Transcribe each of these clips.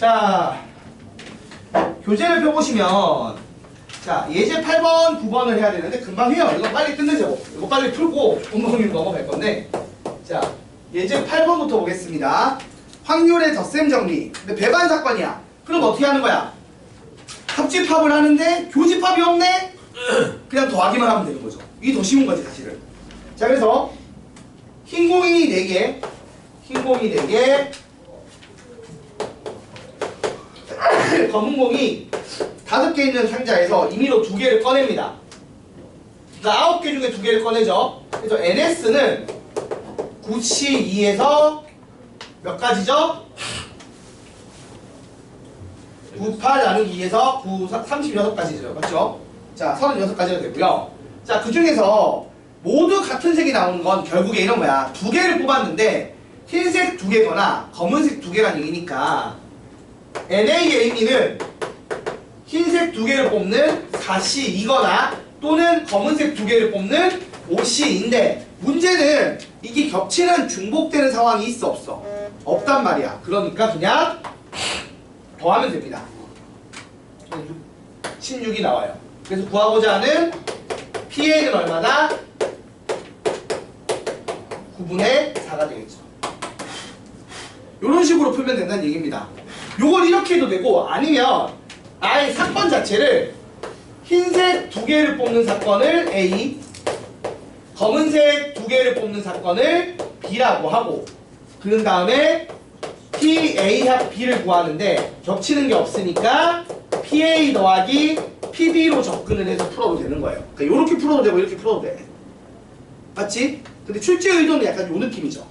자, 교재를 펴보시면 자, 예제 8번, 9번을 해야 되는데 금방 해요. 이거 빨리 끝내자고. 이거 빨리 풀고 본문으로 넘어갈 건데 자, 예제 8번부터 보겠습니다. 확률의 덧셈 정리. 근데 배반 사건이야. 그럼 어떻게 하는 거야? 합집합을 하는데 교집합이 없네? 그냥 더하기만 하면 되는 거죠. 이게 더 쉬운 거지 사실은. 자, 그래서 흰 공이 4개, 흰 공이 4개, 검은 공이 5개 있는 상자에서 임의로 2개를 꺼냅니다. 그러니까 9개 중에 2개를 꺼내죠. 그래서 NS는 9C2에서 몇 가지죠? 98 나누기 2에서 36가지죠. 맞죠? 자, 36가지가 되고요. 자, 그 중에서 모두 같은 색이 나오는 건 결국에 이런 거야. 2개를 뽑았는데 흰색 2개거나 검은색 2개란 얘기니까 NAAB는 흰색 2개를 뽑는 4C2거나 또는 검은색 2개를 뽑는 5C2인데 문제는 이게 겹치는 중복되는 상황이 있어 없어? 없단 말이야. 그러니까 그냥 더하면 됩니다. 16이 나와요. 그래서 구하고자 하는 PA는 얼마다? 9분의 4가 되겠죠. 이런 식으로 풀면 된다는 얘기입니다. 요걸 이렇게 해도 되고 아니면 아예 사건 자체를 흰색 2개를 뽑는 사건을 A, 검은색 2개를 뽑는 사건을 B라고 하고 그런 다음에 PA 합 B를 구하는데 겹치는 게 없으니까 PA 더하기 PB로 접근을 해서 풀어도 되는 거예요. 그러니까 이렇게 풀어도 되고 이렇게 풀어도 돼. 맞지? 근데 출제 의도는 약간 요 느낌이죠.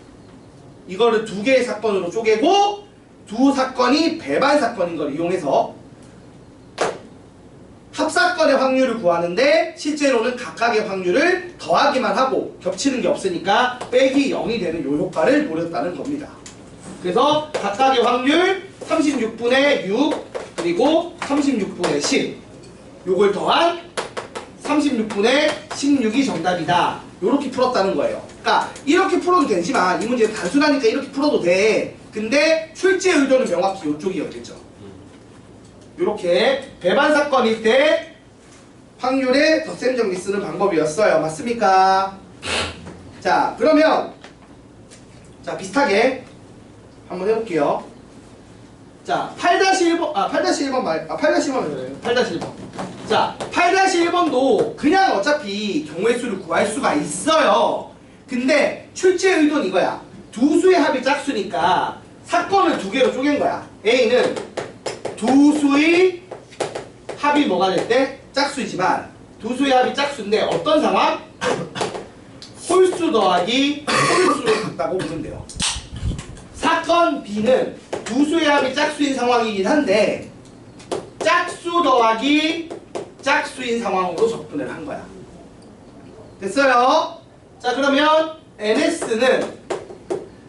이거를 2개의 사건으로 쪼개고 두 사건이 배반 사건인 걸 이용해서 합사건의 확률을 구하는데 실제로는 각각의 확률을 더하기만 하고 겹치는 게 없으니까 빼기 0이 되는 요 효과를 노렸다는 겁니다. 그래서 각각의 확률 36분의 6 그리고 36분의 10 요걸 더한 36분의 16이 정답이다. 요렇게 풀었다는 거예요. 그러니까 이렇게 풀어도 되지만 이 문제는 단순하니까 이렇게 풀어도 돼. 근데 출제 의도는 명확히 요쪽이었겠죠. 요렇게 배반 사건일 때 확률의 덧셈 정리 쓰는 방법이었어요. 맞습니까? 자, 그러면 자, 비슷하게 한번 해볼게요. 자, 8-1번, 8-1번. 자, 8-1번도 그냥 어차피 경우의 수를 구할 수가 있어요. 근데 출제 의도는 이거야. 두 수의 합이 짝수니까 사건을 2개로 쪼갠 거야. A는 두 수의 합이 뭐가 될 때? 짝수이지만 두 수의 합이 짝수인데 어떤 상황? 홀수 더하기 홀수로 같다고 보면 돼요. 사건 B는 두 수의 합이 짝수인 상황이긴 한데 짝수 더하기 짝수인 상황으로 접근을 한 거야. 됐어요? 자, 그러면 NS는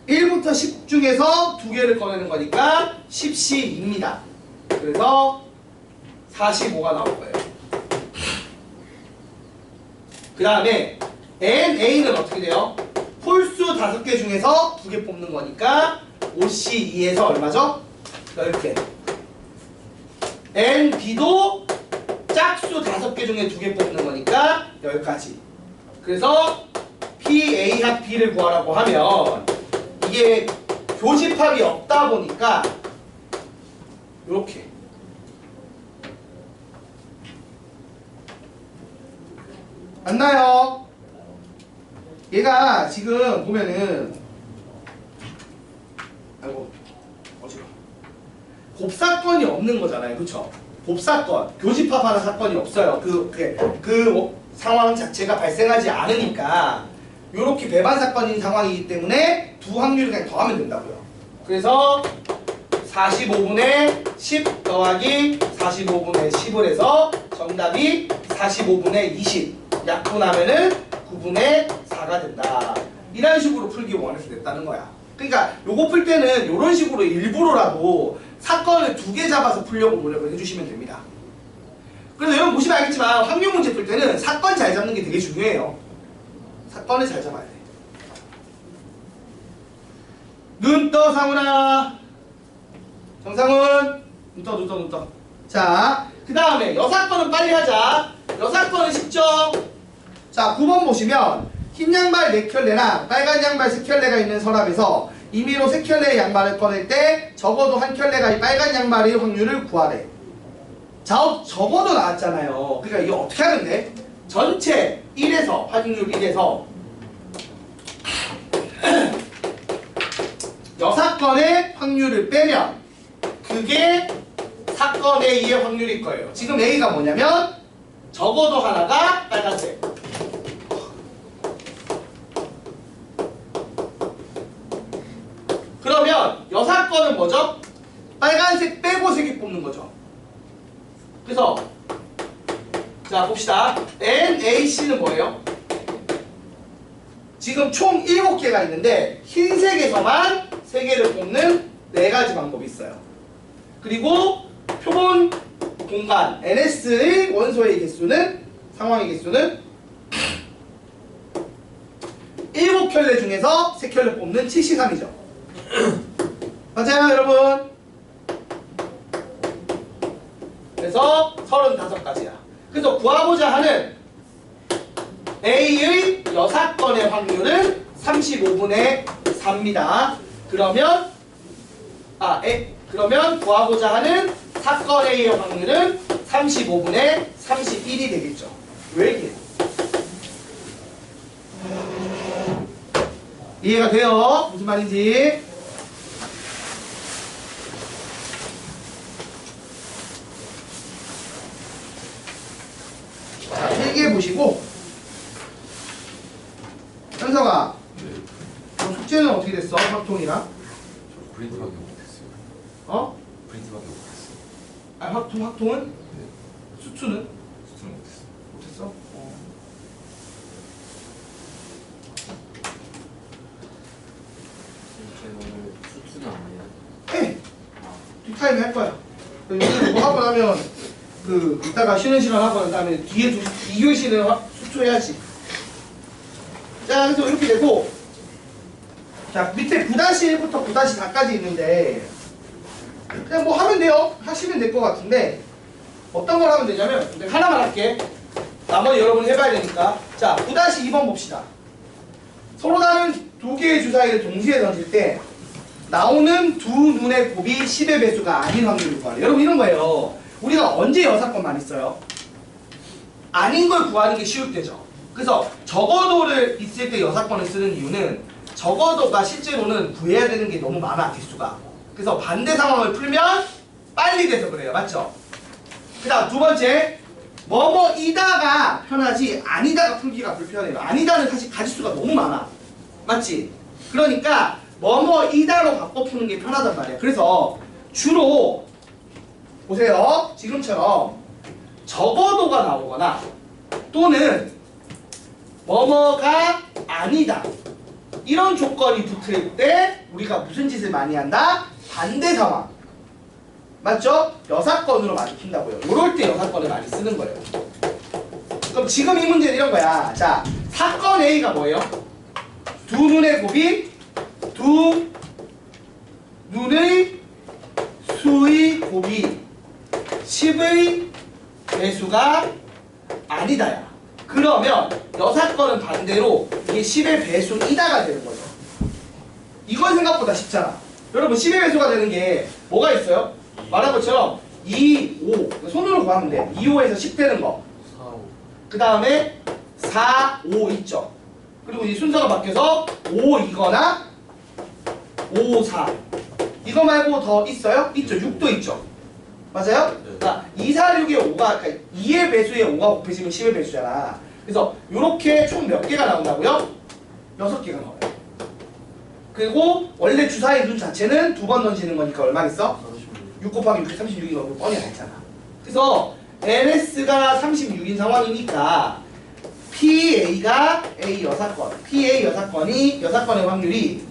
1부터 10 중에서 2개를 꺼내는 거니까 10C입니다. 그래서 45가 나올 거예요. 그 다음에 NA는 어떻게 돼요? 홀수 5개 중에서 2개 뽑는 거니까 5C2에서 얼마죠? 10개. NB도 짝수 5개 중에 2개 뽑는 거니까 10가지. 그래서 PA 합 B를 구하라고 하면 이게 교집합이 없다 보니까 요렇게 맞나요? 얘가 지금 보면은 아이고 어지러워. 곱사건이 없는 거잖아요. 그쵸? 곱사건, 교집합하는 사건이 없어요. 그 상황 자체가 발생하지 않으니까 요렇게 배반 사건인 상황이기 때문에 두 확률을 그냥 더하면 된다고요. 그래서 45분의 10 더하기 45분의 10을 해서 정답이 45분의 20 약분하면은 9분의 4가 된다. 이런 식으로 풀기 원해서 냈다는 거야. 그러니까 요거 풀 때는 요런 식으로 일부러라도 사건을 2개 잡아서 풀려고 노력을 해주시면 됩니다. 그래서 여러분 보시면 알겠지만 확률 문제 풀 때는 사건 잘 잡는 게 되게 중요해요. 사건을 잘 잡아야 돼. 눈 떠 상훈아. 정상훈 눈 떠. 자, 그 다음에 여사건은 빨리 하자. 여사건은 쉽죠? 자, 9번 보시면 흰 양말 4켤레나 빨간 양말 3켤레가 있는 서랍에서 임의로 3켤레의 양말을 꺼낼 때 적어도 한 켤레가 이 빨간 양말의 확률을 구하래. 자, 적어도 나왔잖아요. 그러니까 이거 어떻게 하면 돼? 전체 1에서 확률 1에서 여사건의 확률을 빼면 그게 사건 A의 확률일 거예요. 지금 A가 뭐냐면 적어도 하나가 빨간색. 그러면 여사건은 뭐죠? 빨간색 빼고 3개 뽑는 거죠. 그래서 자 봅시다. NAC는 뭐예요? 지금 총 7개가 있는데 흰색에서만 3개를 뽑는 4가지 방법이 있어요. 그리고 표본 공간 NS의 원소의 개수는 상황의 개수는 7켤레 중에서 3켤레 뽑는 7C3이죠. 맞아요 여러분? 그래서 35가지야. 그래서 구하고자 하는 A의 여사건의 확률은 35분의 4입니다. 그러면 그러면 구하고자 하는 사건 A의 확률은 35분의 31이 되겠죠. 왜 이게? 이해가 돼요? 무슨 말인지? 자, 필기해 보시고 현서가 너 숙제는 어떻게 됐어? 확통이랑? 저 프린트밖에 못했어요. 어? 프린트밖에 못했어요. 아 확통은? 네. 수투는? 수트는 못했어요. 못했어? 제가 오늘 수트는 안 해요. 해! 뒷타임 할 거야. 뭐 하고 나면 이따가 쉬는 시간 하고 난 다음에 뒤에 2교시는 수투해야지. 자, 그래서 이렇게 되고, 자, 밑에 9-1부터 9-4까지 있는데, 그냥 뭐 하면 돼요. 하시면 될 것 같은데, 어떤 걸 하면 되냐면, 하나만 할게. 나머지 여러분이 해봐야 되니까. 자, 9-2번 봅시다. 서로 다른 2개의 주사위를 동시에 던질 때, 나오는 두 눈의 곱이 10의 배수가 아닌 확률을 구하래. 여러분 이런 거예요. 우리가 언제 여사건 많이 써요? 아닌 걸 구하는 게 쉬울 때죠. 그래서 적어도를 있을 때 여사건을 쓰는 이유는 적어도가 실제로는 구해야 되는 게 너무 많아, 개수가. 그래서 반대 상황을 풀면 빨리 돼서 그래요. 맞죠? 그 다음 두 번째, 뭐뭐이다가 편하지 아니다가 풀기가 불편해요. 아니다는 사실 가지수가 너무 많아. 맞지? 그러니까 뭐뭐이다로 바꿔 푸는 게 편하단 말이야. 그래서 주로 보세요. 지금처럼 적어도가 나오거나 또는 뭐뭐가 아니다 이런 조건이 붙을 때 우리가 무슨 짓을 많이 한다? 반대 상황. 맞죠? 여사건으로 많이 푼다고요. 이럴 때 여사건을 많이 쓰는 거예요. 그럼 지금 이 문제는 이런 거야. 자, 사건 A가 뭐예요? 두 눈의 곱이 두 눈의 수의 곱이 10의 배수가 아니다야. 그러면 여사건은 반대로 이게 10의 배수이다가 되는 거죠. 이건 생각보다 쉽잖아. 여러분 10의 배수가 되는 게 뭐가 있어요? 말한 것처럼 2, 5 손으로 구하면 돼. 2, 5에서 10 되는 거. 4, 5. 그 다음에 4, 5 있죠. 그리고 이 순서가 바뀌어서 5이거나 5, 4 이거 말고 더 있어요? 있죠. 6도 있죠. 맞아요? 네. 그러니까 2, 4, 6의 5가 그러니까 2의 배수에 5가 곱해지면 10의 배수잖아. 그래서 이렇게 총 몇 개가 나온다고요? 6개가 나와요. 그리고 원래 주사위 눈 자체는 두 번 던지는 거니까 얼마겠어? 6 곱하기 6이 36인 거 뻔히 알잖아. 그래서 NS가 36인 상황이니까 PA가 A 여사건, PA 여사건의 확률이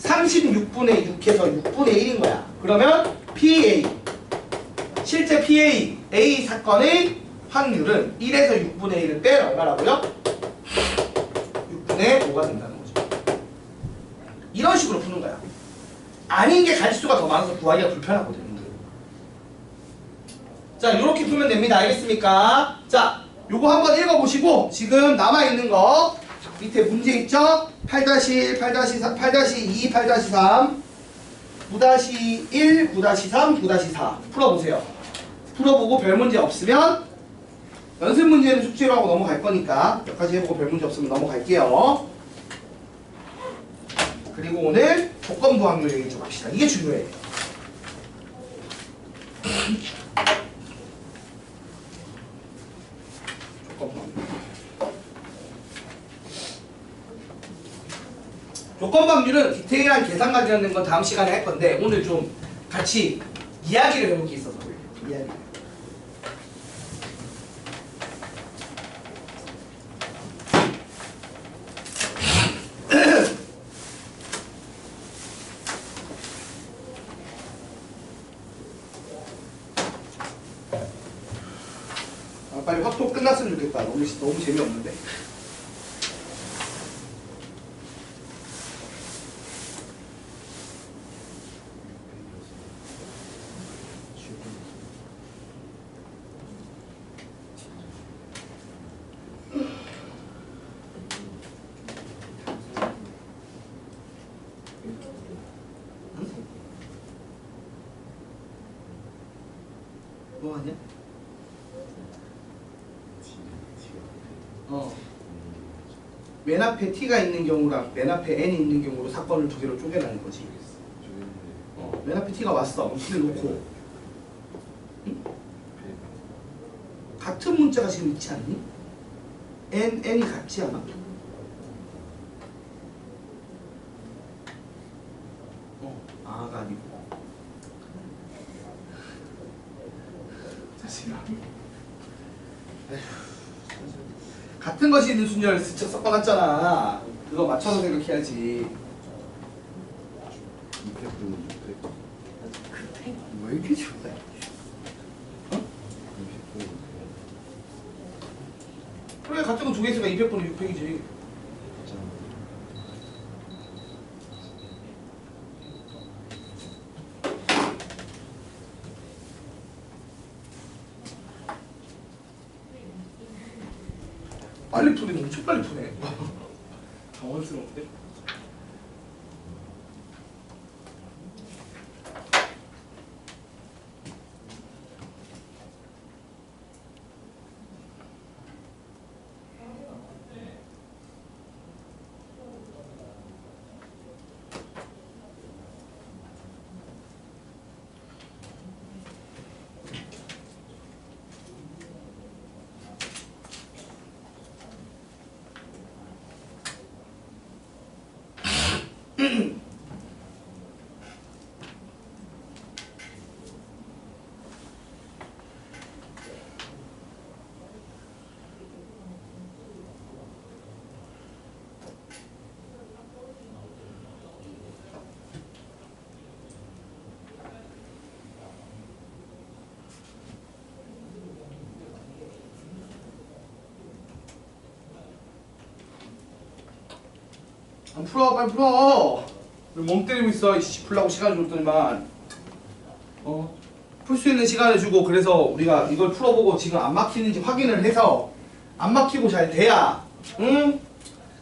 36분의 6해서 6분의 1인 거야. 그러면 PA, 실제 PA, A 사건의 확률은 1에서 6분의 1을 빼면 얼마라고요? 6분의 5가 된다는 거죠. 이런 식으로 푸는 거야. 아닌 게 가지수가 더 많아서 구하기가 불편하거든요. 자, 이렇게 풀면 됩니다. 알겠습니까? 자, 요거 한번 읽어보시고 지금 남아있는 거 밑에 문제 있죠? 8-1, 8-4, 8-2, 8-3 9-1, 9-3, 9-4 풀어보세요. 풀어보고 별 문제 없으면 연습 문제는 숙제로 하고 넘어갈 거니까 몇 가지 해보고 별 문제 없으면 넘어갈게요. 그리고 오늘 조건부 확률 얘기 좀 합시다. 이게 중요해요. 조건부 확률. 조건부 확률은 디테일한 계산 관련된 건 다음 시간에 할 건데 오늘 좀 같이 이야기를 해볼 게 있어서 이야기. 빨리 확통 끝났으면 좋겠다. 너무 재미없는데. 뭐 하냐? 맨 앞에 T가 있는 경우랑 맨 앞에 N이 있는 경우로 사건을 두 개로 쪼개라는 거지. 맨 앞에 T가 왔어. T를 놓고 응? 같은 문자가 지금 있지 않니? N이 같지 않아? 아가 아니고 자식아. 같은 것이 있는 순열을 스쳐 섞어놨잖아. 그거 맞춰서 생각해야지. 왜 이렇게 좋아해? 어? 그래, 같은 거 두 개 있으니까 200분의 600이지. 빨리 푸네. 엄청 빨리 푸네. 당황스러운데? 안 풀어, 빨리 풀어. 왜 멍 때리고 있어? 이씨, 풀라고 시간을 줬더니만. 풀 수 있는 시간을 주고, 그래서 우리가 이걸 풀어보고 지금 안 막히는지 확인을 해서 안 막히고 잘 돼야, 응?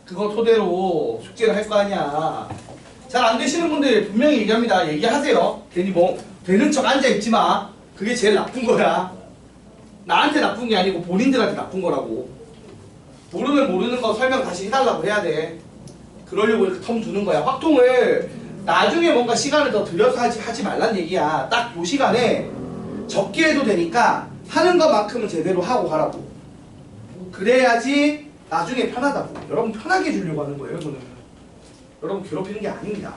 그거 토대로 숙제를 할 거 아니야. 잘 안 되시는 분들 분명히 얘기합니다. 얘기하세요. 괜히 뭐 되는 척 앉아 있지 마. 그게 제일 나쁜 거야. 나한테 나쁜 게 아니고 본인들한테 나쁜 거라고. 모르면 모르는 거 설명 다시 해달라고 해야 돼. 그러려고 이렇게 텀 두는 거야. 확통을 나중에 뭔가 시간을 더 들여서 하지 말란 얘기야. 딱 요 시간에 적게 해도 되니까 하는 것만큼은 제대로 하고 가라고. 그래야지 나중에 편하다고. 여러분 편하게 해주려고 하는 거예요, 저는. 여러분 괴롭히는 게 아닙니다.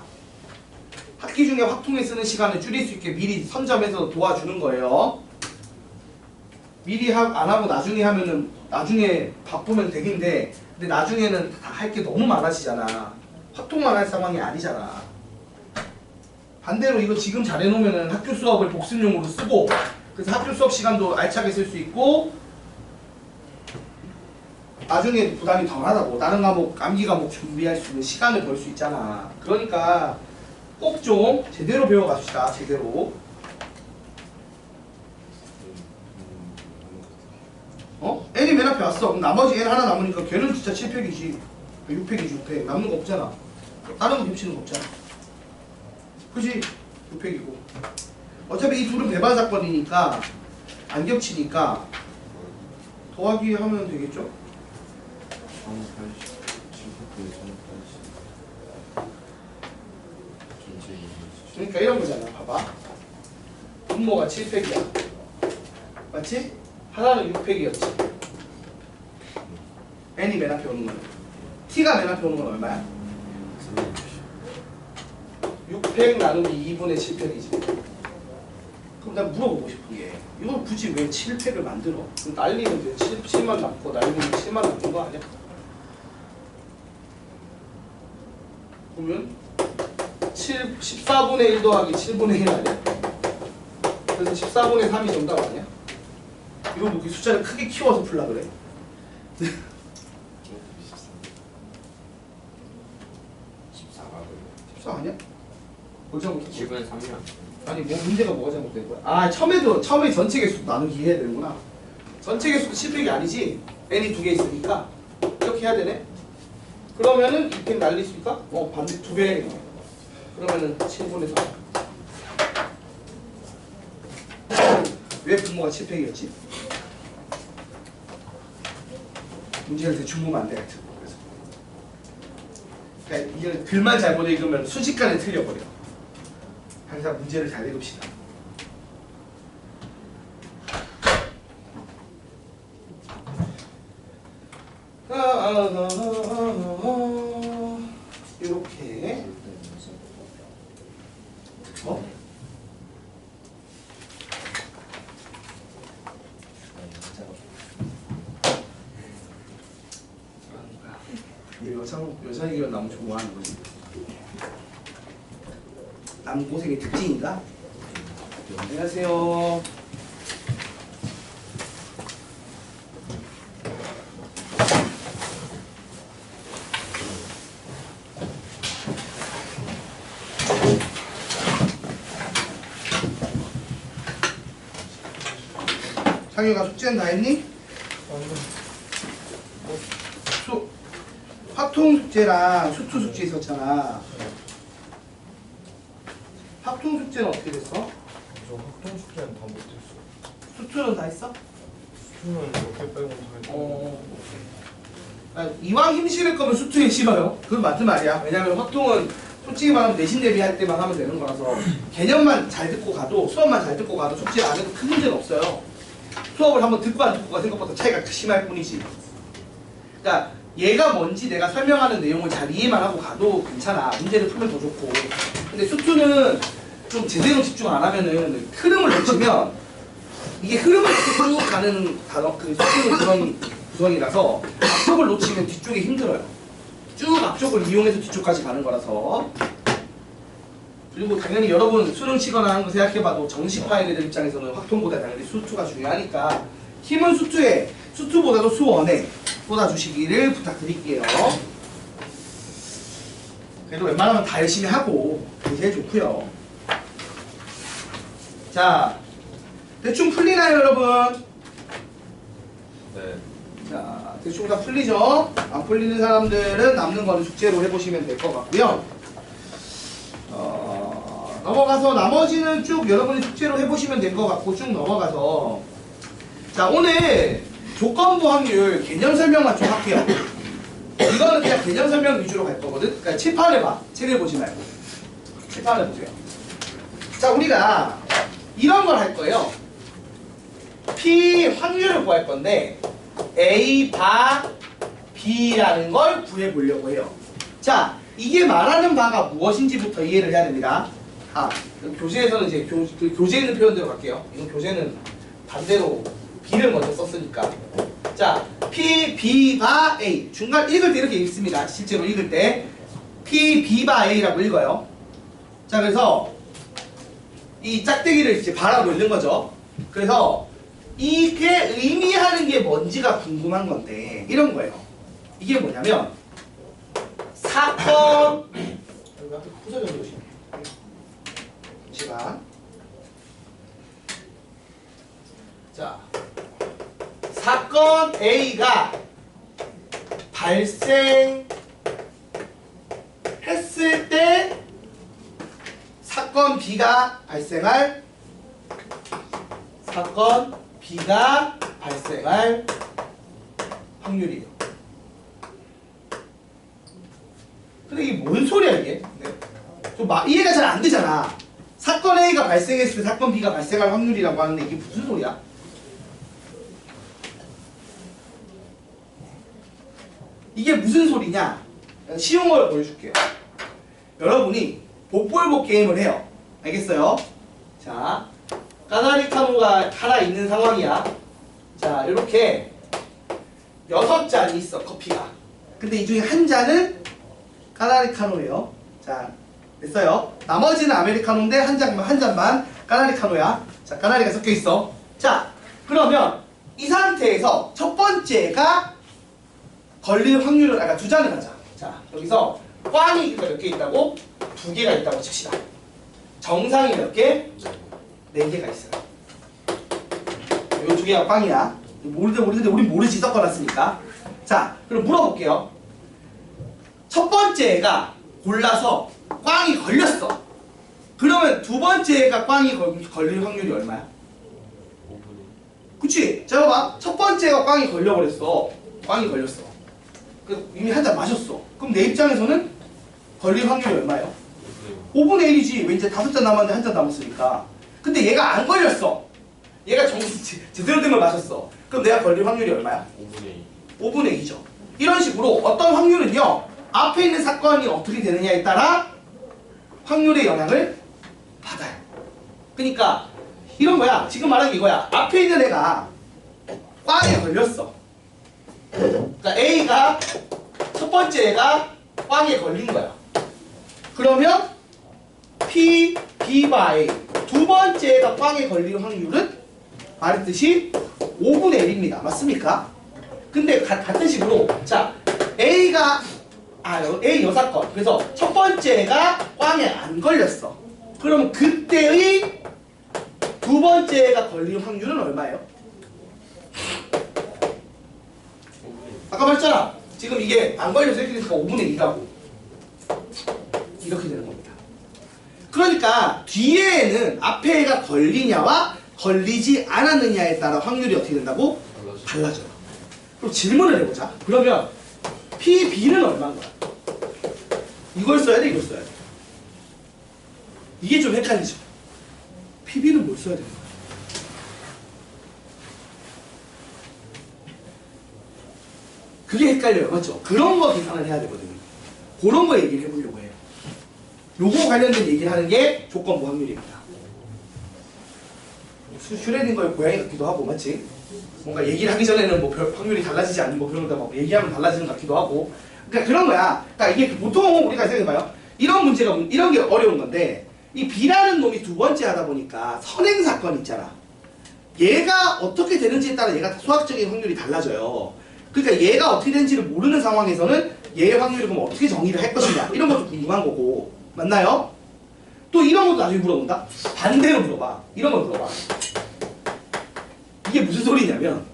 학기 중에 확통에 쓰는 시간을 줄일 수 있게 미리 선점해서 도와주는 거예요. 미리 안 하고 나중에 하면은 나중에 바쁘면 되긴데, 근데 나중에는 다 할 게 너무 많아지잖아. 확통만 할 상황이 아니잖아. 반대로 이거 지금 잘해놓으면은 학교 수업을 복습용으로 쓰고, 그래서 학교 수업 시간도 알차게 쓸 수 있고, 나중에 부담이 덜하다고. 다른 과목, 암기 과목 준비할 수 있는 시간을 벌 수 있잖아. 그러니까 꼭 좀 제대로 배워갑시다. 제대로. n이 맨 앞에 왔어. 그럼 나머지 n 하나 남으니까 걔는 진짜 7팩이지. 6팩이지 6팩. 남는 거 없잖아. 다른 거 겹치는 거 없잖아. 그지? 6팩이고. 어차피 이 둘은 배반 사건이니까 안 겹치니까 더하기 하면 되겠죠? 1080 780 1080 그러니까 이런 거잖아. 봐봐. 분모가 7팩이야. 맞지? 하나는 6팩이었지. n이 맨 앞에 오는 거는. t가 맨 앞에 오는 건 얼마야? 6팩 나누기 2분의 7팩이지. 그럼 난 물어보고 싶은 게 이걸 굳이 왜 7팩을 만들어? 그럼 날리면 이제 7만 남고 날리면 7만 남는 거 아니야? 그러면 14분의 1 더하기 7분의 1 아니야? 그래서 14분의 3이 정답 아니야? 이거 뭐 숫자를 크게 키워서 풀라 그래? 14 아니야? 뭘 잘못했어? 7분의 3이야. 아니 뭐 문제가 뭐가 잘못된 거야? 아 처음에 전체 개수 나누기 해야 되는구나. 전체 개수도 7팩이 아니지. n이 2개 있으니까 이렇게 해야 되네. 그러면은 2팩 날릴 수 있을까? 반대 2배. 그러면은 7분의 3. 왜 분모가 7팩이었지? 문제를 대충 보면 안 돼. 하여튼. 그러니까 이게 글만 잘못 읽으면 순식간에 틀려버려. 항상 문제를 잘 읽읍시다. 이렇게 여자 얘기가 너무 좋아하는 거지. 남고생의 특징인가? 안녕하세요. 상유가 숙제는 다 했니? 확통 숙제랑 수투 숙제 있었잖아. 확통 숙제는 어떻게 됐어? 저 학동 숙제는 다 못했어. 수투는 다 했어? 수는 몇 개 빼고 다 했어. 이왕 힘 실을 거면 수투에 실어요. 그건 맞는 말이야. 왜냐면 확통은 솔직히 말하면 내신 대비할 때만 하면 되는 거라서 개념만 잘 듣고 가도 수업만 잘 듣고 가도 숙제를 안 해도 큰 문제는 없어요. 수업을 한번 듣고 안 듣고가 생각보다 차이가 심할 뿐이지. 그러니까 얘가 뭔지 내가 설명하는 내용을 잘 이해만 하고 가도 괜찮아. 문제를 풀면 더 좋고. 근데 수투는 좀 제대로 집중 안 하면은 흐름을 놓치면 이게 흐름을 쭉 가는 단어, 그 수투는 그런 구성이라서 앞쪽을 놓치면 뒤쪽이 힘들어요. 쭉 앞쪽을 이용해서 뒤쪽까지 가는 거라서. 그리고 당연히 여러분 수능 치거나 하는 거 생각해봐도 정시파 애들 입장에서는 확통보다 당연히 수투가 중요하니까 힘은 수투에, 수투보다도 수원에 쏟아주시기를 부탁드릴게요. 그래도 웬만하면 다 열심히 하고 그게 제일 좋고요. 자, 대충 풀리나요 여러분? 네. 자, 대충 다 풀리죠? 안 풀리는 사람들은 남는 거는 숙제로 해보시면 될 것 같고요. 넘어가서 나머지는 쭉 여러분이 숙제로 해보시면 될 것 같고 쭉 넘어가서 자, 오늘 조건부 확률 개념 설명만 좀 할게요. 이거는 그냥 개념 설명 위주로 갈 거거든. 그러니까 칠판을 봐. 책을 보지 말고 칠판을 보세요. 자, 우리가 이런 걸 할 거예요. P 확률을 구할 건데 A 바 B라는 걸 구해 보려고 해요. 자, 이게 말하는 바가 무엇인지부터 이해를 해야 됩니다. 교재에서는 이제 교재에 있는 표현대로 갈게요. 이건 교재는 반대로 B를 먼저 썼으니까. 자, P, B, 바, A. 중간 읽을 때 이렇게 읽습니다. 실제로 읽을 때. P, B, 바, A라고 읽어요. 자, 그래서 이 짝대기를 이제 바라고 읽는 거죠. 그래서 이게 의미하는 게 뭔지가 궁금한 건데, 이런 거예요. 이게 뭐냐면, 사건, 후설적으로 잠시만. 자, 사건 A가 발생했을 때 사건 B가 발생할 확률이에요. 근데 이게 뭔 소리야 이게? 네. 좀 이해가 잘 안 되잖아. 사건 A가 발생했을 때 사건 B가 발생할 확률이라고 하는데 이게 무슨 소리야? 이게 무슨 소리냐? 쉬운 걸 보여줄게요. 여러분이 복불복 게임을 해요. 알겠어요? 자, 까나리 카누가 하나 있는 상황이야. 자, 이렇게 6잔이 있어, 커피가. 근데 이 중에 한 잔은 까나리 카누예요. 자, 됐어요. 나머지는 아메리카노인데 한 잔만 까나리 카누야. 자, 까나리가 섞여 있어. 자, 그러면 이 상태에서 첫 번째가 걸릴 확률을, 그러니까 두 잔을 하자. 자, 여기서 꽝이 몇 개 있다고? 2개가 있다고 칩시다. 정상이 몇 개? 4개가 있어요. 요 2개가 꽝이야. 모르는데 우린 모르지, 섞어놨으니까. 자, 그럼 물어볼게요. 첫 번째가 골라서 꽝이 걸렸어. 그러면 두 번째가 꽝이 걸릴 확률이 얼마야? 5분의 그치? 자, 봐봐. 첫 번째가 꽝이 걸려버렸어. 꽝이 걸렸어. 이미 한 잔 마셨어. 그럼 내 입장에서는 걸릴 확률이 얼마예요? 5분의 1이지. 왜 이제 5잔 남았는데 한 잔 남았으니까. 근데 얘가 안 걸렸어. 얘가 제대로 된 걸 마셨어. 그럼 내가 걸릴 확률이 얼마야? 5분의 2. 5분의 2죠. 이런 식으로 어떤 확률은요, 앞에 있는 사건이 어떻게 되느냐에 따라 확률의 영향을 받아요. 그러니까 이런 거야. 지금 말한 게 이거야. 앞에 있는 애가 꽝에 걸렸어. 그러니까 A가 첫 번째 애가 꽝에 걸린 거야. 그러면 P, B바 A 두 번째 애가 꽝에 걸릴 확률은 말했듯이 5분의 1입니다. 맞습니까? 근데 같은 식으로 자 A가 A 여사건 그래서 첫 번째 애가 꽝에 안 걸렸어. 그럼 그때의 두 번째 애가 걸릴 확률은 얼마예요? 아까 말했잖아. 지금 이게 안 걸려서 이렇게 되니까 5분의 2라고. 이렇게 되는 겁니다. 그러니까 뒤에는 앞에 애가 걸리냐와 걸리지 않았느냐에 따라 확률이 어떻게 된다고? 달라져요. 그럼 질문을 해보자. 그러면 P, B는 얼마인 거야? 이걸 써야 돼? 이걸 써야 돼? 이게 좀 헷갈리죠? P, B는 뭘 써야 되는 거야? 그게 헷갈려요. 맞죠? 그런 거 계산을 해야 되거든요. 그런 거 얘기를 해보려고 해요. 요거 관련된 얘기를 하는 게 조건부 확률입니다. 슈레딩거의 고양이 같기도 하고, 맞지? 뭔가 얘기를 하기 전에는 뭐 확률이 달라지지 않는 뭐 그런 거 얘기하면 달라지는 것 같기도 하고. 그러니까 그런 거야. 그러니까 이게 보통 우리가 생각해봐요. 이런 문제가, 이런 게 어려운 건데, 이 B라는 놈이 두 번째 하다 보니까 선행 사건 있잖아. 얘가 어떻게 되는지에 따라 얘가 수학적인 확률이 달라져요. 그러니까 얘가 어떻게 되는지를 모르는 상황에서는 얘의 확률을 그럼 어떻게 정의를 할 것이냐 이런 것도 궁금한 거고. 맞나요? 또 이런 것도 나중에 물어본다? 반대로 물어봐. 이런 걸 물어봐. 이게 무슨 소리냐면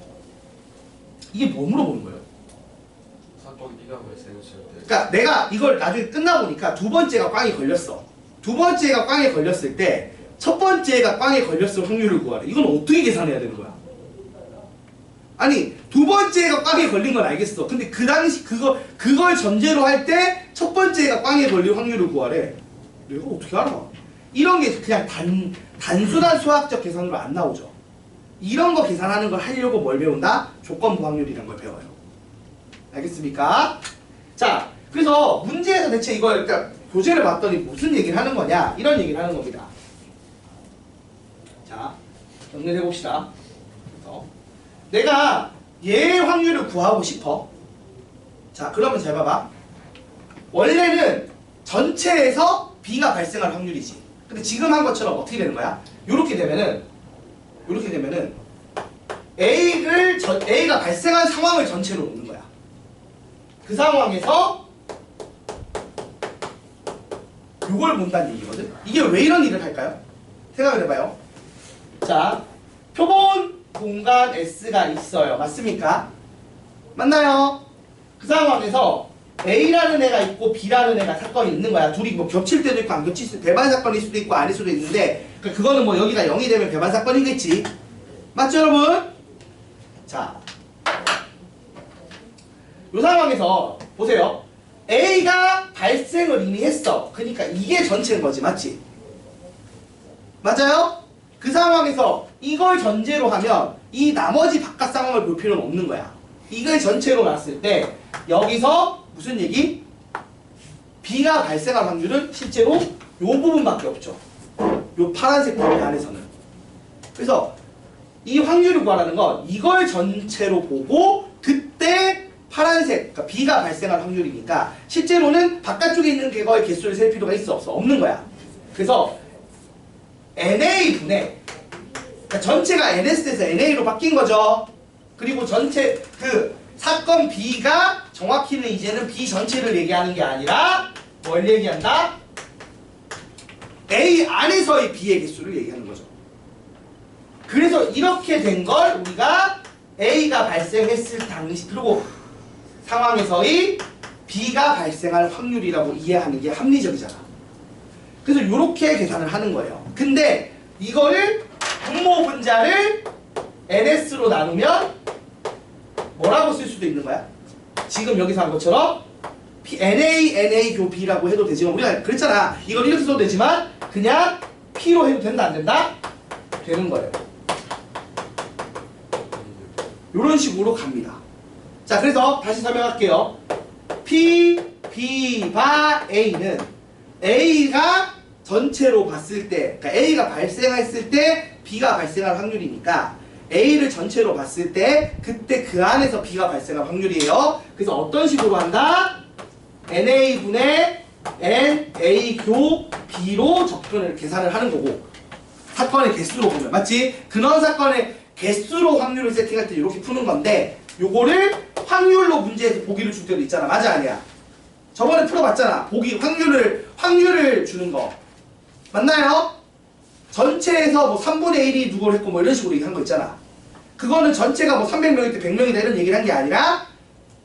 이게 뭐 물어보는 거예요? 사건 B가 발생했을 때. 그러니까 내가 이걸 나중에 끝나보니까 두 번째가 꽝이 걸렸어. 두 번째가 꽝에 걸렸을 때 첫 번째가 꽝에 걸렸을 확률을 구하래. 이건 어떻게 계산해야 되는 거야? 아니 두 번째가 꽝에 걸린 건 알겠어. 근데 그 당시 그걸 전제로 할 때 첫 번째가 꽝에 걸릴 확률을 구하래. 내가 어떻게 알아? 이런 게 그냥 단순한 수학적 계산으로 안 나오죠. 이런 거 계산하는 걸 하려고 뭘 배운다? 조건부 확률이라는 걸 배워요. 알겠습니까? 자, 그래서 문제에서 대체 이걸 그러니까 교재를 봤더니 무슨 얘기를 하는 거냐? 이런 얘기를 하는 겁니다. 자, 정리해 봅시다. 그래서 내가 얘의 확률을 구하고 싶어. 자, 그러면 잘 봐봐. 원래는 전체에서 B가 발생할 확률이지. 근데 지금 한 것처럼 어떻게 되는 거야? 요렇게 되면은 A가 발생한 상황을 전체로 놓는 거야. 그 상황에서 요걸 본다는 얘기거든. 이게 왜 이런 일을 할까요? 생각을 해봐요. 자, 표본 공간 S가 있어요. 맞습니까? 맞나요? 그 상황에서 A라는 애가 있고 B라는 애가 사건이 있는 거야. 둘이 뭐 겹칠 때도 있고 안 겹칠 수도 있고 배반 사건일 수도 있고 아닐 수도 있는데 그거는 뭐 여기가 0이 되면 배반 사건이겠지. 맞죠 여러분? 자, 이 상황에서 보세요. A가 발생을 이미 했어. 그러니까 이게 전체인 거지. 맞지? 맞아요? 그 상황에서 이걸 전제로 하면 이 나머지 바깥 상황을 볼 필요는 없는 거야. 이걸 전체로 놨을 때 여기서 무슨 얘기? B가 발생할 확률은 실제로 이 부분밖에 없죠. 이 파란색 범위 안에서는. 그래서 이 확률을 구하라는 건 이걸 전체로 보고 그때 파란색, 그러니까 B가 발생할 확률이니까 실제로는 바깥쪽에 있는 객거의 개수를 셀 필요가 있어 없어? 없는 거야. 그래서 NA분의 그러니까 전체가 NS에서 NA로 바뀐 거죠. 그리고 전체 그 사건 B가 정확히는 이제는 B 전체를 얘기하는 게 아니라 뭘 얘기한다? A 안에서의 B의 개수를 얘기하는 거죠. 그래서 이렇게 된 걸 우리가 A가 발생했을 당시 그리고 상황에서의 B가 발생할 확률이라고 이해하는 게 합리적이잖아. 그래서 이렇게 계산을 하는 거예요. 근데 이거를 분모 분자를 NS로 나누면 뭐라고 쓸 수도 있는 거야? 지금 여기서 한 것처럼 NA 교 B라고 해도 되지만 우리가 그랬잖아. 이걸 이렇게 써도 되지만 그냥 P로 해도 된다 안 된다? 되는 거예요. 이런 식으로 갑니다. 자, 그래서 다시 설명할게요. P, B, 바 A는 A가 전체로 봤을 때, 그러니까 A가 발생했을 때 B가 발생할 확률이니까 A를 전체로 봤을 때 그때 그 안에서 B가 발생할 확률이에요. 그래서 어떤 식으로 한다? NA분의 NA 교 B로 접근을 계산을 하는 거고 사건의 개수로 보면 맞지? 근원 사건의 개수로 확률을 세팅할 때 이렇게 푸는 건데 요거를 확률로 문제에서 보기를 줄 때도 있잖아. 맞아 아니야? 저번에 풀어봤잖아. 보기 확률을 주는 거 맞나요? 전체에서 뭐 3분의 1이 누구를 했고 뭐 이런 식으로 얘기한 거 있잖아. 그거는 전체가 뭐 300명일 때 100명이다 이런 얘기를 한 게 아니라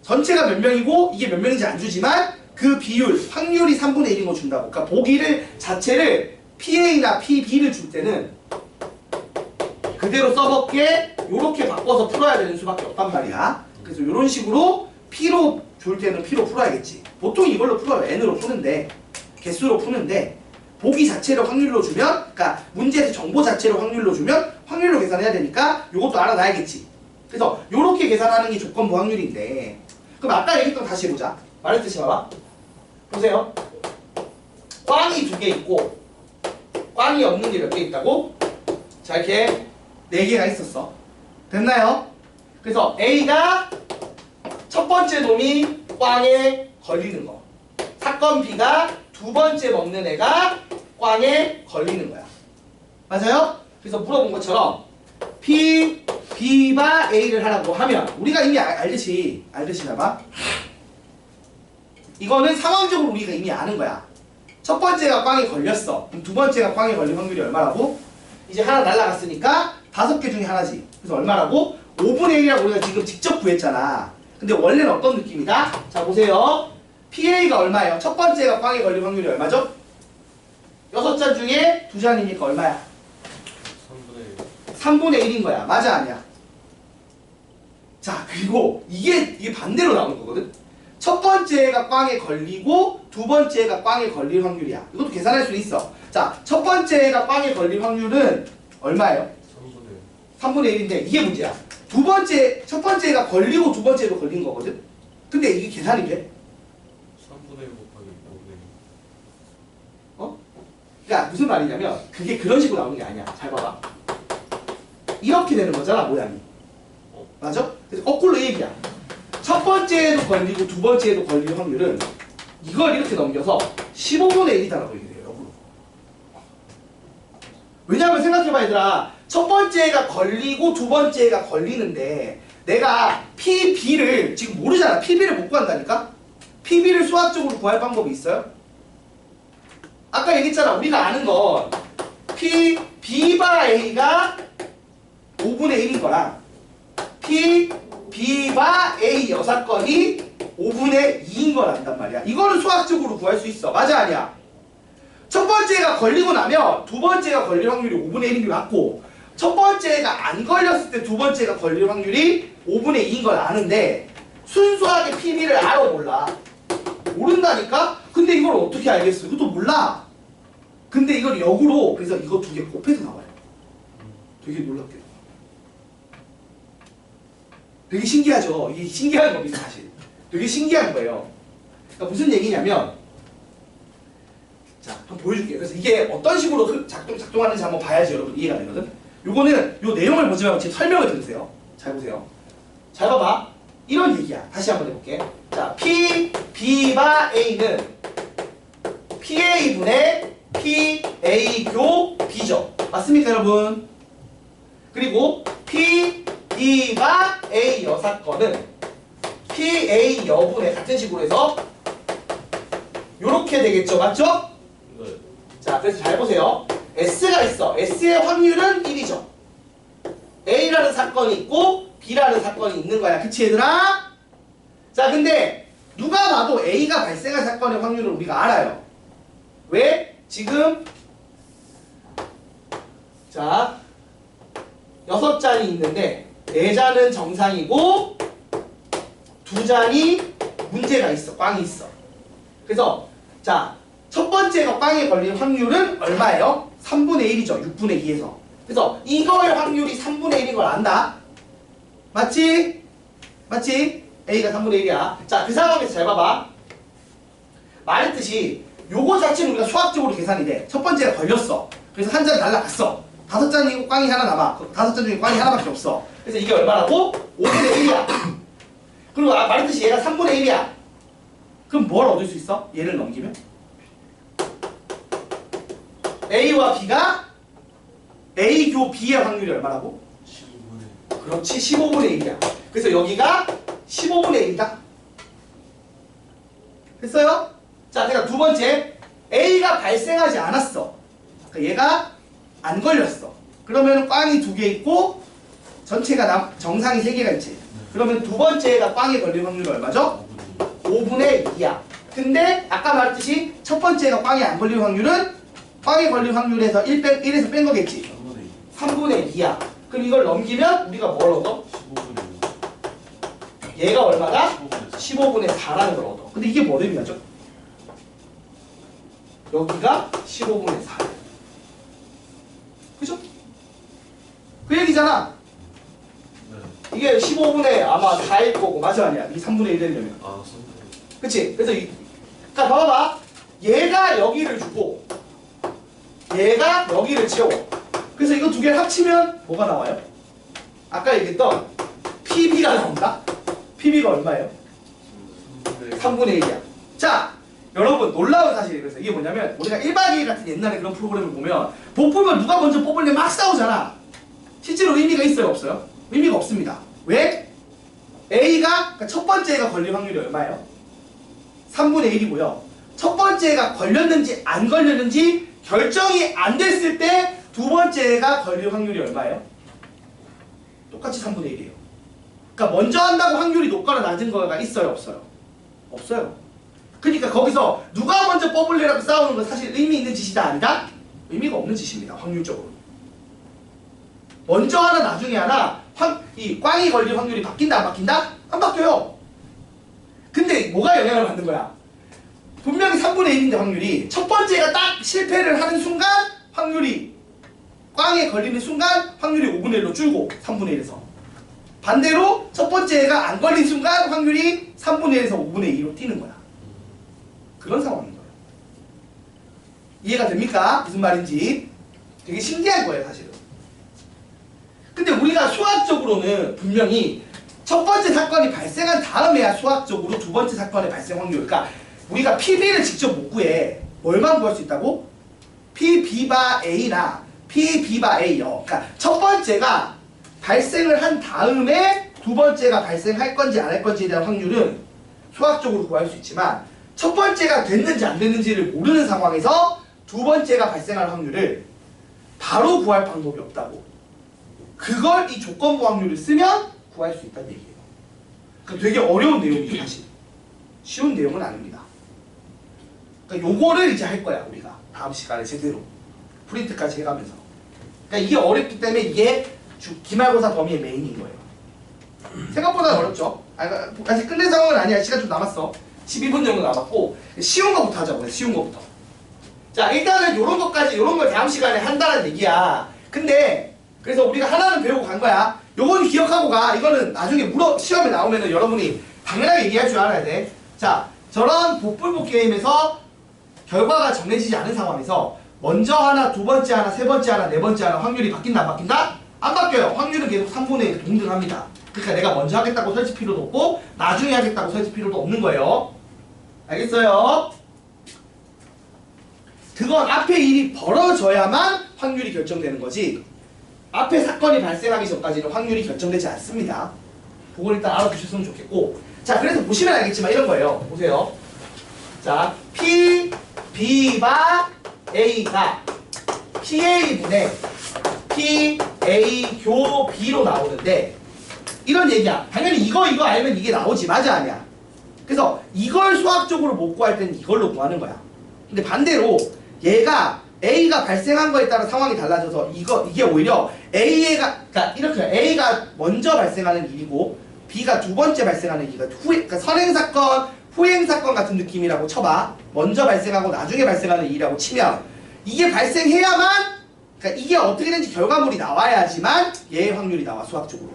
전체가 몇 명이고 이게 몇 명인지 안 주지만 그 비율 확률이 3분의 1인 거 준다고. 그러니까 보기를 자체를 PA나 PB를 줄 때는 그대로 써먹게 요렇게 바꿔서 풀어야 되는 수밖에 없단 말이야. 그래서 요런 식으로 P로 줄 때는 P로 풀어야겠지. 보통 이걸로 풀어요. N으로 푸는데 개수로 푸는데 보기 자체를 확률로 주면 그러니까 문제에서 정보 자체를 확률로 주면 확률로 계산해야 되니까 요것도 알아놔야겠지. 그래서 요렇게 계산하는 게 조건부 확률인데 그럼 아까 얘기했던 거 다시 해보자. 말했듯이 봐봐. 보세요. 꽝이 2개 있고 꽝이 없는 게 몇 개 있다고? 자 이렇게 4개가 있었어. 됐나요? 그래서 A가 첫 번째 놈이 꽝에 걸리는 거. 사건 B가 두 번째 먹는 애가 꽝에 걸리는 거야. 맞아요? 그래서 물어본 것처럼 P, B바 A를 하라고 하면 우리가 이미 알듯이 봐봐. 이거는 상황적으로 우리가 이미 아는 거야. 첫 번째가 꽝에 걸렸어. 그럼 두 번째가 꽝에 걸릴 확률이 얼마라고? 이제 하나 날라갔으니까 5개 중에 하나지. 그래서 얼마라고? 5분의 1이라고 우리가 지금 직접 구했잖아. 근데 원래는 어떤 느낌이다? 자 보세요. PA가 얼마예요? 첫 번째가 꽝에 걸릴 확률이 얼마죠? 6잔 중에 2잔이니까 얼마야? 3분의 1인 거야. 맞아 아니야? 자 그리고 이게 반대로 나오는 거거든. 첫 번째가 꽝에 걸리고 두 번째가 꽝에 걸릴 확률이야. 이것도 계산할 수 있어. 자, 첫 번째가 꽝에 걸릴 확률은 얼마예요? 3분의 1인데 이게 문제야. 첫 번째가 걸리고 두 번째도 걸린 거거든. 근데 이게 계산이 돼? 3분의 1 곱하기 5분의 1. 어? 그러니까 무슨 말이냐면 그게 그런 식으로 나오는 게 아니야. 잘 봐봐. 이렇게 되는 거잖아 모양이. 맞아? 그래서 거꾸로 얘기야. 첫 번째에도 걸리고 두 번째에도 걸릴 확률은 이걸 이렇게 넘겨서 15분의 1이다라고 얘기해요. 역으로. 왜냐하면 생각해봐 얘들아. 첫 번째가 걸리고 두 번째가 걸리는데 내가 PB를 지금 모르잖아. PB를 못 구한다니까? PB를 수학적으로 구할 방법이 있어요? 아까 얘기했잖아. 우리가 아는 건 P B바 A가 5분의 1인 거랑 P B바 A 6건이 5분의 2인 걸 안단 말이야. 이거는 수학적으로 구할 수 있어. 맞아 아니야? 첫 번째가 걸리고 나면 두 번째가 걸릴 확률이 5분의 1인 게 맞고, 첫 번째가 안 걸렸을 때 두 번째가 걸릴 확률이 5분의 2인 걸 아는데 순수하게 PB를 알아 몰라? 모른다니까? 근데 이걸 어떻게 알겠어? 이것도 몰라. 근데 이걸 역으로, 그래서 이거 두 개 곱해서 나와요. 되게 놀랍게. 되게 신기하죠? 이게 신기한 겁니다, 사실. 되게 신기한 거예요. 그러니까 무슨 얘기냐면, 자, 한번 보여줄게요. 그래서 이게 어떤 식으로 작동하는지 한번 봐야지 여러분 이해가 되거든? 요거는 요 내용을 보지 말고 제 설명을 들으세요. 잘 보세요. 잘 봐봐. 이런 얘기야. 다시 한번 해볼게. 자, P, B바 A는 PA분의 PA 교 B죠. 맞습니까, 여러분? 그리고 P, B바 A 여사건은 PA 여분의 같은 식으로 해서 요렇게 되겠죠. 맞죠? 네. 자, 그래서 잘 보세요. S가 있어. S의 확률은 1이죠. A라는 사건이 있고 B라는 사건이 있는 거야. 그치 얘들아? 자, 근데 누가 봐도 A가 발생할 사건의 확률을 우리가 알아요. 왜? 지금 자 6잔이 있는데 4잔은 정상이고 2잔이 문제가 있어. 꽝이 있어. 그래서 자, 첫 번째가 꽝에 걸릴 확률은 얼마예요? 3분의 1이죠. 6분의 2에서. 그래서 이거의 확률이 3분의 1인 걸 안다. 맞지? 맞지? A가 3분의 1이야. 자, 그 상황에서 잘 봐봐. 말했듯이 요거 자체는 우리가 수학적으로 계산이 돼. 첫 번째가 걸렸어. 그래서 한 잔 날라갔어. 5잔이고 꽝이 하나 남아. 5잔 중에 꽝이 하나밖에 없어. 그래서 이게 얼마라고? 5분의 1이야. 그리고 말했듯이 얘가 3분의 1이야. 그럼 뭘 얻을 수 있어? 얘를 넘기면? A와 B가 A 교 B의 확률이 얼마라고? 15분의 그렇지, 15분의 1이야. 그래서 여기가 15분의 1이다. 됐어요? 자, 그러니까 두 번째, A가 발생하지 않았어. 그러니까 얘가 안 걸렸어. 그러면 꽝이 2개 있고 전체가 정상이 3개가 있지. 그러면 두 번째가 꽝에 걸릴 확률이 얼마죠? 5분의 2야. 근데 아까 말했듯이 첫 번째가 꽝에 안 걸릴 확률은 꽝에 걸릴 확률에서 1에서 뺀 거겠지. 3분의 2야. 그럼 이걸 넘기면 우리가 뭘 얻어? 15분의 얘가 얼마다? 15분의 15분의 4라는 걸 얻어. 근데 이게 뭘 의미하죠? 여기가 15분의 4야. 그죠? 그 얘기잖아. 네. 이게 15분의 아마 4일 거고, 맞아 아니야? 이 3분의 1 되려면. 아, 3분의 그치? 그래서 그러니까 봐봐. 얘가 여기를 주고 얘가 여기를 채워. 그래서 이거 두 개를 합치면 뭐가 나와요? 아까 얘기했던 PB가 나온다? PB가 얼마예요? 3분의 1이야. 자, 여러분 놀라운 사실이 그래서 이게 뭐냐면 우리가 1박 2일 같은 옛날에 그런 프로그램을 보면 복불면 누가 먼저 뽑을래 막 싸우잖아. 실제로 의미가 있어요? 없어요? 의미가 없습니다. 왜? A가 그러니까 첫 번째가 걸릴 확률이 얼마예요? 3분의 1이고요. 첫 번째가 걸렸는지 안 걸렸는지 결정이 안 됐을 때 두 번째가 걸릴 확률이 얼마예요? 똑같이 3분의 1이에요. 그러니까 먼저 한다고 확률이 높거나 낮은 거가 있어요? 없어요? 없어요. 그러니까 거기서 누가 먼저 뽑을래라고 싸우는 건 사실 의미 있는 짓이다 아니다? 의미가 없는 짓입니다. 확률적으로. 먼저 하나 나중에 하나 이 꽝이 걸릴 확률이 바뀐다 안 바뀐다? 안 바뀌어요. 근데 뭐가 영향을 받는 거야? 분명히 3분의 1인데 확률이 첫 번째가 딱 실패를 하는 순간 확률이 꽝에 걸리는 순간 확률이 5분의 1로 줄고 3분의 1에서 반대로 첫 번째가 안 걸린 순간 확률이 3분의 1에서 5분의 2로 뛰는 거야. 그런 상황인 거예요. 이해가 됩니까? 무슨 말인지. 되게 신기한 거예요 사실은. 근데 우리가 수학적으로는 분명히 첫 번째 사건이 발생한 다음에야 수학적으로 두 번째 사건의 발생 확률, 그러니까 우리가 PB를 직접 못 구해. 뭘만 구할 수 있다고? PB바 A나 PB바 A요. 그러니까 첫 번째가 발생을 한 다음에 두 번째가 발생할 건지 안 할 건지에 대한 확률은 수학적으로 구할 수 있지만 첫 번째가 됐는지 안 됐는지를 모르는 상황에서 두 번째가 발생할 확률을 바로 구할 방법이 없다고. 그걸 이 조건부 확률을 쓰면 구할 수 있다는 얘기예요. 그러니까 되게 어려운 내용이죠 사실. 쉬운 내용은 아닙니다. 그러니까 요거를 이제 할 거야 우리가 다음 시간에 제대로 프린트까지 해가면서. 그러니까 이게 어렵기 때문에 이게 기말고사 범위의 메인인 거예요. 생각보다 어렵죠. 아직 끝낸 상황은 아니야. 시간 좀 남았어. 12분 정도 남았고 쉬운 거부터 하자고요. 쉬운 거부터. 자 일단은 요런 것까지 요런 걸 다음 시간에 한다는 얘기야. 근데 그래서 우리가 하나는 배우고 간 거야. 요건 기억하고 가. 이거는 나중에 시험에 나오면은 여러분이 당연하게 얘기할 줄 알아야 돼. 자 저런 복불복 게임에서 결과가 정해지지 않은 상황에서 먼저 하나, 두 번째 하나, 세 번째 하나, 네 번째 하나 확률이 바뀐다 안 바뀐다? 안 바뀌어요. 확률은 계속 3분의 1 동등합니다. 그러니까 내가 먼저 하겠다고 설치 필요도 없고 나중에 하겠다고 설치 필요도 없는 거예요. 알겠어요? 그건 앞에 일이 벌어져야만 확률이 결정되는 거지 앞에 사건이 발생하기 전까지는 확률이 결정되지 않습니다. 그걸 일단 알아두셨으면 좋겠고 자 그래서 보시면 알겠지만 이런 거예요. 보세요. 자 P, B바 A가 PA분의 P, A, 교 B로 나오는데 이런 얘기야. 당연히 이거 알면 이게 나오지. 맞아 아니야? 그래서 이걸 수학적으로 못 구할 때는 이걸로 구하는 거야. 근데 반대로 얘가 A가 발생한 거에 따라 상황이 달라져서 이게 오히려 그러니까 이렇게 A가 먼저 발생하는 일이고 B가 두 번째 발생하는 일이가 그러니까 선행사건, 후행사건 같은 느낌이라고 쳐봐. 먼저 발생하고 나중에 발생하는 일이라고 치면 이게 발생해야만 그러니까 이게 어떻게 되는지 결과물이 나와야지만 얘의 확률이 나와 수학적으로.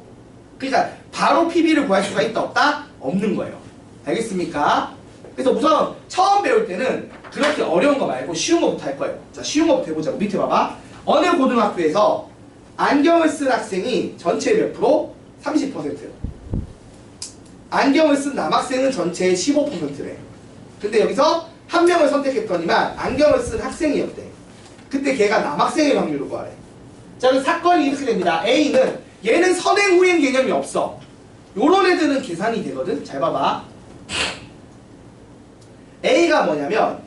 그러니까 바로 PB를 구할 수가 있다 없다? 없는 거예요. 알겠습니까? 그래서 우선 처음 배울 때는 그렇게 어려운 거 말고 쉬운 거부터 할 거예요. 자 쉬운 거부터 해보자고. 밑에 봐봐. 어느 고등학교에서 안경을 쓴 학생이 전체 몇 프로? 30%. 안경을 쓴 남학생은 전체의 15%래. 근데 여기서 한 명을 선택했더니만 안경을 쓴 학생이었대. 그때 걔가 남학생의 확률을 구하래. 자 그럼 사건이 이렇게 됩니다. A는 얘는 선행 후행 개념이 없어. 요런 애들은 계산이 되거든. 잘 봐봐. A가 뭐냐면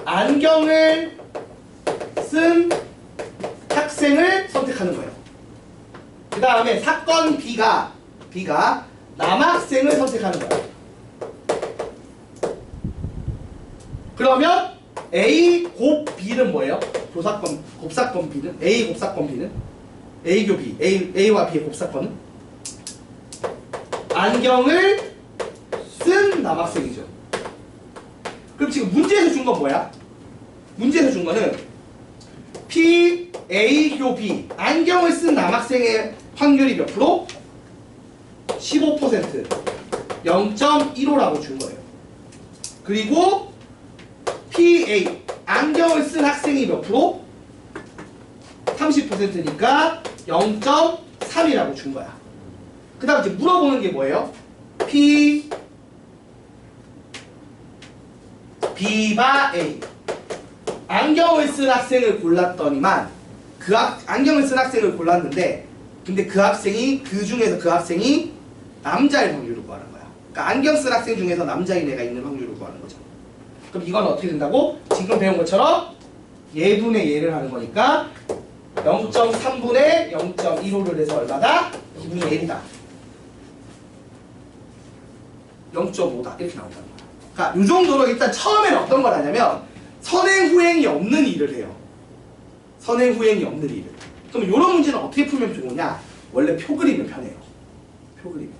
안경을 쓴 학생을 선택하는 거예요. 그 다음에 사건 B가 남학생을 선택하는 거예요. 그러면 A 곱 B는 뭐예요? 곱사건 B는? A 곱사건 B는? A 교 B, A와 B의 곱사건은? 안경을 쓴 남학생이죠. 그럼 지금 문제에서 준 건 뭐야? 문제에서 준 거는 P, A 교 B 안경을 쓴 남학생의 확률이 몇 프로? 15% 0.15라고 준 거예요. 그리고 PA 안경을 쓴 학생이 몇 프로? 30%니까 0.3이라고 준 거야. 그 다음 이제 물어보는 게 뭐예요? P B바 A 안경을 쓴 학생을 골랐더니만 안경을 쓴 학생을 골랐는데 근데 그 중에서 그 학생이 남자일 확률을 구하는 거야. 그러니까 안경 쓴 학생 중에서 남자인 애가 있는 확률을 구하는 거죠. 그럼 이건 어떻게 된다고? 지금 배운 것처럼 예분의 예를 하는 거니까 0.3분의 0.15를 해서 얼마다? 2분의 1이다. 0.5다. 이렇게 나온다는 거야. 그러니까 이 정도로 일단 처음에는 어떤 걸 하냐면 선행 후행이 없는 일을 해요. 선행 후행이 없는 일을. 그럼 이런 문제는 어떻게 풀면 좋으냐? 원래 표 그리면 편해요. 표 그리면.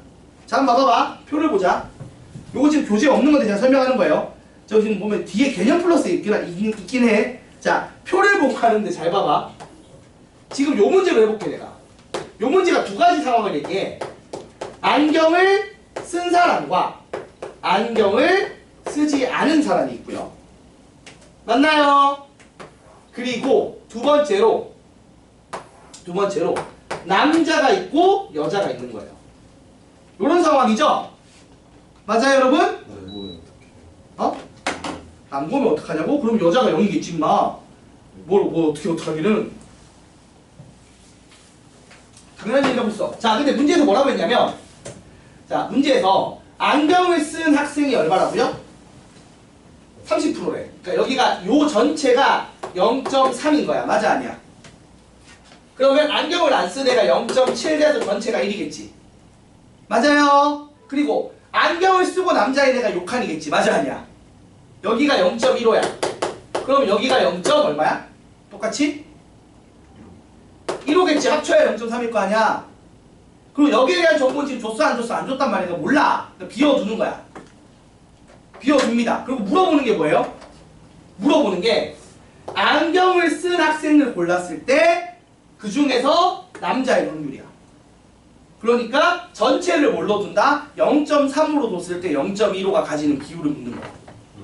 자 한번 봐봐. 표를 보자. 요거 지금 교재에 없는 건데 제가 설명하는 거예요. 저 지금 보면 뒤에 개념 플러스 있긴 해. 자 표를 보고 하는데 잘 봐봐. 지금 요 문제로 해볼게 내가. 요 문제가 두 가지 상황을 얘기해. 안경을 쓴 사람과 안경을 쓰지 않은 사람이 있고요. 맞나요? 그리고 두 번째로 남자가 있고 여자가 있는 거예요. 요런 상황이죠? 맞아요 여러분? 어? 안 보면 어떡하냐고? 그럼 여자가 0이겠지 마. 뭘 어떻게 하기는 당연한 얘기라고 써. 자 근데 문제에서 뭐라고 했냐면 자 문제에서 안경을 쓴 학생이 얼마라고요? 30%래. 그러니까 여기가 요 전체가 0.3인 거야. 맞아 아니야? 그러면 안경을 안 쓴 애가 0.7 돼서 전체가 1이겠지. 맞아요. 그리고 안경을 쓰고 남자인 애가 요칸이겠지. 맞아 아니야? 여기가 0.15야. 그럼 여기가 0. 얼마야? 똑같이? 1호겠지. 합쳐야 0.3일 거 아니야. 그리고 여기에 대한 정보는 지금 줬어 안 줬어? 안 줬단 말이야. 몰라. 그러니까 비워두는 거야. 비워둡니다. 그리고 물어보는 게 뭐예요? 물어보는 게 안경을 쓴 학생을 골랐을 때 그 중에서 남자의 확률이야. 그러니까 전체를 뭘로 둔다? 0.3으로 뒀을 때 0.15가 가지는 비율을 묻는 거야.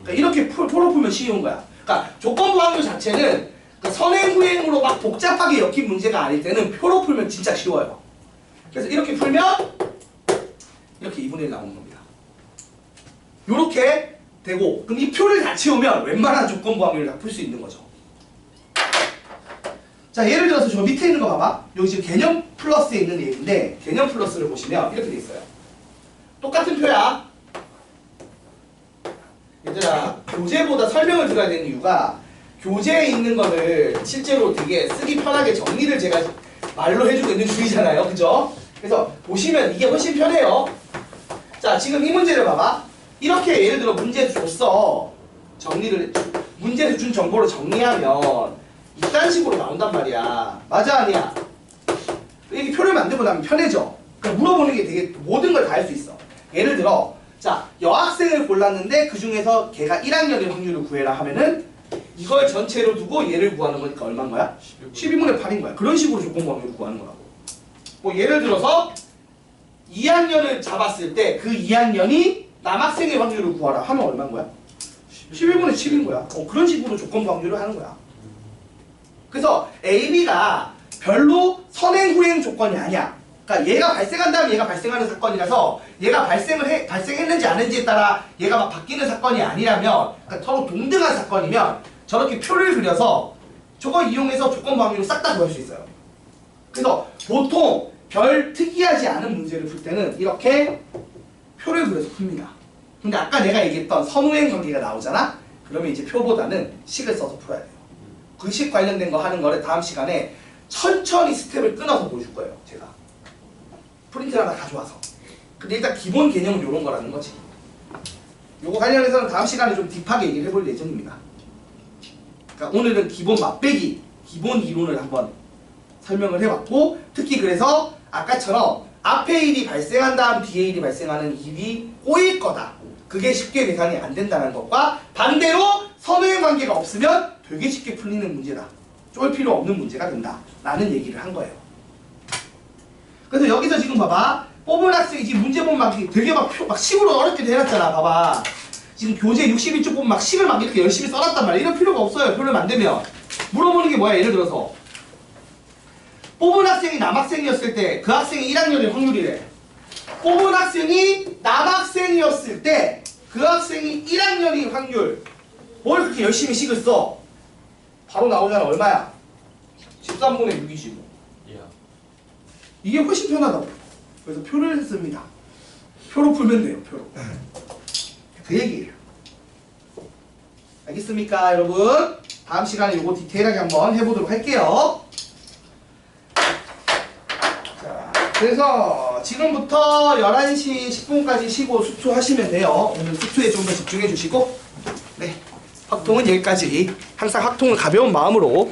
그러니까 이렇게 표로 풀면 쉬운 거야. 그러니까 조건부 확률 자체는 그러니까 선행 후행으로 막 복잡하게 엮인 문제가 아닐 때는 표로 풀면 진짜 쉬워요. 그래서 이렇게 풀면 이렇게 2분의 1 나오는 겁니다. 이렇게 되고 그럼 이 표를 다 채우면 웬만한 조건부 확률을 다 풀 수 있는 거죠. 자, 예를 들어서 저 밑에 있는 거 봐봐. 여기 지금 개념 플러스에 있는 얘기인데 개념 플러스를 보시면 이렇게 돼 있어요. 똑같은 표야. 얘들아, 교재보다 설명을 들어야 되는 이유가 교재에 있는 거를 실제로 되게 쓰기 편하게 정리를 제가 말로 해주고 있는 중이잖아요. 그죠? 그래서 보시면 이게 훨씬 편해요. 자, 지금 이 문제를 봐봐. 이렇게 예를 들어 문제를 줬어. 문제에서 준 정보를 정리하면 이딴 식으로 나온단 말이야. 맞아 아니야? 이렇게 표를 만들고 나면 편해져. 그러니까 물어보는 게 되게 모든 걸 다 할 수 있어. 예를 들어 자, 여학생을 골랐는데 그 중에서 걔가 1학년의 확률을 구해라 하면은 이걸 전체로 두고 얘를 구하는 거니까 얼마인 거야? 12분의 8인 거야. 그런 식으로 조건부 확률을 구하는 거라고. 뭐 예를 들어서 2학년을 잡았을 때 그 2학년이 남학생의 확률을 구하라 하면 얼마인 거야? 11분의 7인 거야. 그런 식으로 조건부 확률을 하는 거야. 그래서 A, B가 별로 선행 후행 조건이 아니야. 그러니까 얘가 발생한 다음에 얘가 발생하는 사건이라서 얘가 발생했는지 안 했는지에 따라 얘가 막 바뀌는 사건이 아니라면 그러니까 서로 동등한 사건이면 저렇게 표를 그려서 저거 이용해서 조건부 확률을 싹 다 구할 수 있어요. 그래서 보통 별 특이하지 않은 문제를 풀 때는 이렇게 표를 그려서 풉니다. 근데 아까 내가 얘기했던 선후행 관계가 나오잖아? 그러면 이제 표보다는 식을 써서 풀어야 돼요. 그 식 관련된 거 하는 거를 다음 시간에 천천히 스텝을 끊어서 보여줄 거예요. 제가 프린트를 하나 가져와서. 근데 일단 기본 개념은 이런 거라는 거지. 요거 관련해서는 다음 시간에 좀 딥하게 얘기를 해볼 예정입니다. 그러니까 오늘은 기본 맛배기, 기본 이론을 한번 설명을 해봤고, 특히 그래서 아까처럼 앞에 일이 발생한 다음 뒤에 일이 발생하는 일이 꼬일 거다. 그게 쉽게 계산이 안 된다는 것과 반대로 선후행 관계가 없으면 되게 쉽게 풀리는 문제다. 쫄 필요 없는 문제가 된다. 라는 얘기를 한 거예요. 그래서 여기서 지금 봐봐. 뽑은 학생이 지금 문제 보면 막 되게 막 식으로 어렵게 해놨잖아. 봐봐. 지금 교재 61쪽 보면 막 식을 막 이렇게 열심히 써놨단 말이야. 이럴 필요가 없어요. 표를 만들면. 물어보는 게 뭐야? 예를 들어서 뽑은 학생이 남학생이었을 때 그 학생이 1학년의 확률이래. 뽑은 학생이 남학생이었을 때 그 학생이 1학년의 확률. 뭘 그렇게 열심히 식을 써? 바로 나오잖아. 얼마야? 13분의 6이지 뭐. 이게 훨씬 편하다고. 그래서 표를 씁니다. 표로 풀면 돼요. 표로. 그 얘기예요. 알겠습니까 여러분? 다음 시간에 이거 디테일하게 한번 해보도록 할게요. 자, 그래서 지금부터 11시 10분까지 쉬고 수투하시면 돼요. 오늘 수투에 좀 더 집중해 주시고, 네, 확통은 여기까지. 항상 확통을 가벼운 마음으로